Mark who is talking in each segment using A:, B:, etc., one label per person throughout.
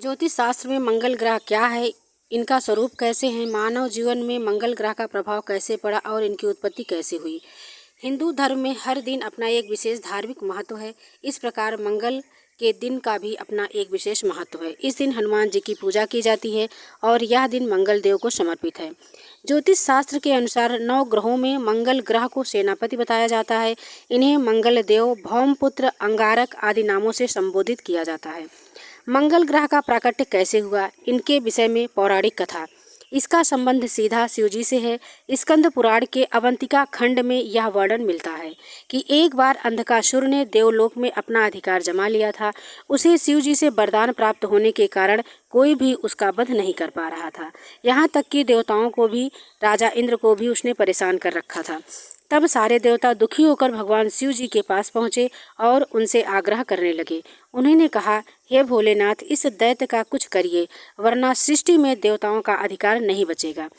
A: ज्योतिष शास्त्र में मंगल ग्रह क्या है, इनका स्वरूप कैसे है, मानव जीवन में मंगल ग्रह का प्रभाव कैसे पड़ा और इनकी उत्पत्ति कैसे हुई। हिंदू धर्म में हर दिन अपना एक विशेष धार्मिक महत्व है। इस प्रकार मंगल के दिन का भी अपना एक विशेष महत्व है। इस दिन हनुमान जी की पूजा की जाती है और यह दिन मंगल देव को समर्पित है। ज्योतिष शास्त्र के अनुसार 9 ग्रहों में मंगल ग्रह को सेनापति बताया जाता है। इन्हें मंगल देव, भौमपुत्र, अंगारक आदि नामों से संबोधित किया जाता है। मंगल ग्रह का प्राकट्य कैसे हुआ, इनके विषय में पौराणिक कथा। इसका संबंध सीधा शिवजी से है। स्कंद पुराण के अवंतिका खंड में यह वर्णन मिलता है कि एक बार अंधकासुर ने देवलोक में अपना अधिकार जमा लिया था। उसे शिवजी से वरदान प्राप्त होने के कारण कोई भी उसका वध नहीं कर पा रहा था। यहाँ तक कि देवताओं को भी, राजा इंद्र को भी उसने परेशान कर रखा था। तब सारे देवता दुखी होकर भगवान शिव जी के पास पहुँचे और उनसे आग्रह करने लगे। उन्होंने कहा, हे भोलेनाथ, इस दैत्य का कुछ करिए, वरना सृष्टि में देवताओं का अधिकार नहीं बचेगा।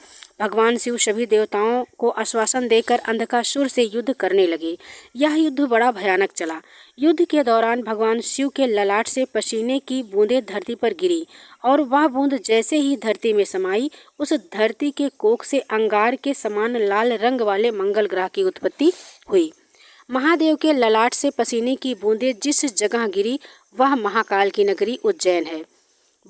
A: भगवान शिव सभी देवताओं को आश्वासन देकर अंधकासुर से युद्ध करने लगे। यह युद्ध बड़ा भयानक चला। युद्ध के दौरान भगवान शिव के ललाट से पसीने की बूंदें धरती पर गिरी और वह बूंद जैसे ही धरती में समाई, उस धरती के कोख से अंगार के समान लाल रंग वाले मंगल ग्रह की उत्पत्ति हुई। महादेव के ललाट से पसीने की बूंदें जिस जगह गिरी वह महाकाल की नगरी उज्जैन है।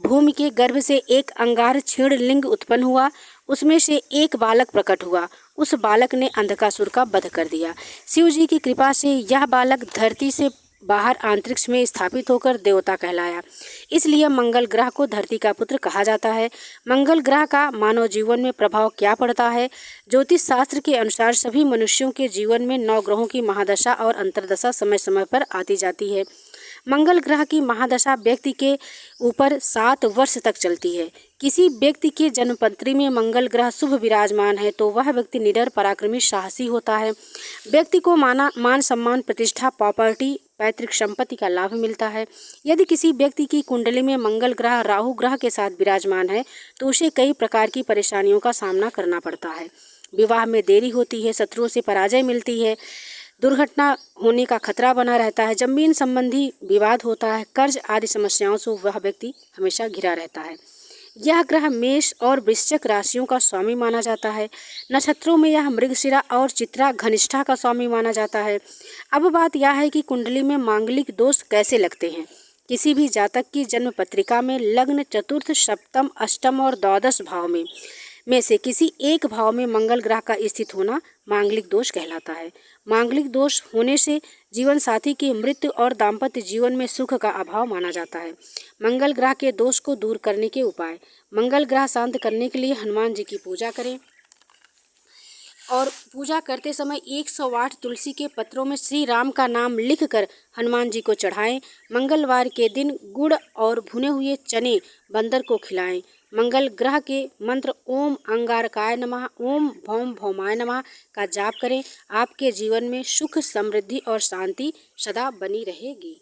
A: भूमि के गर्भ से एक अंगार क्षीण लिंग उत्पन्न हुआ, उसमें से एक बालक प्रकट हुआ। उस बालक ने अंधकासुर का वध कर दिया। शिव जी की कृपा से यह बालक धरती से बाहर अंतरिक्ष में स्थापित होकर देवता कहलाया। इसलिए मंगल ग्रह को धरती का पुत्र कहा जाता है। मंगल ग्रह का मानव जीवन में प्रभाव क्या पड़ता है? ज्योतिष शास्त्र के अनुसार सभी मनुष्यों के जीवन में 9 ग्रहों की महादशा और अंतर्दशा समय समय पर आती जाती है। मंगल ग्रह की महादशा व्यक्ति के ऊपर 7 वर्ष तक चलती है। किसी व्यक्ति के जन्मपत्री में मंगल ग्रह शुभ विराजमान है तो वह व्यक्ति निडर, पराक्रमी, साहसी होता है। व्यक्ति को मान सम्मान, प्रतिष्ठा, प्रॉपर्टी, पैतृक संपत्ति का लाभ मिलता है। यदि किसी व्यक्ति की कुंडली में मंगल ग्रह राहु ग्रह के साथ विराजमान है तो उसे कई प्रकार की परेशानियों का सामना करना पड़ता है। विवाह में देरी होती है, शत्रुओं से पराजय मिलती है, दुर्घटना होने का खतरा बना रहता है, जमीन संबंधी विवाद होता है, कर्ज आदि समस्याओं से वह व्यक्ति हमेशा घिरा रहता है। यह ग्रह मेष और वृश्चिक राशियों का स्वामी माना जाता है। नक्षत्रों में यह मृगशिरा और चित्रा घनिष्ठा का स्वामी माना जाता है। अब बात यह है कि कुंडली में मांगलिक दोष कैसे लगते हैं। किसी भी जातक की जन्म पत्रिका में लग्न, चतुर्थ, सप्तम, अष्टम और द्वादश भाव में से किसी एक भाव में मंगल ग्रह का स्थित होना मांगलिक दोष कहलाता है। मांगलिक दोष होने से जीवन साथी की मृत्यु और दाम्पत्य जीवन में सुख का अभाव माना जाता है। मंगल ग्रह के दोष को दूर करने के उपाय। मंगल ग्रह शांत करने के लिए हनुमान जी की पूजा करें और पूजा करते समय 108 तुलसी के पत्रों में श्री राम का नाम लिखकर हनुमान जी को चढ़ाएं। मंगलवार के दिन गुड़ और भुने हुए चने बंदर को खिलाएं। मंगल ग्रह के मंत्र ओम अंगारकाय नमः, ओम भौम भौमाय नमः का जाप करें। आपके जीवन में सुख, समृद्धि और शांति सदा बनी रहेगी।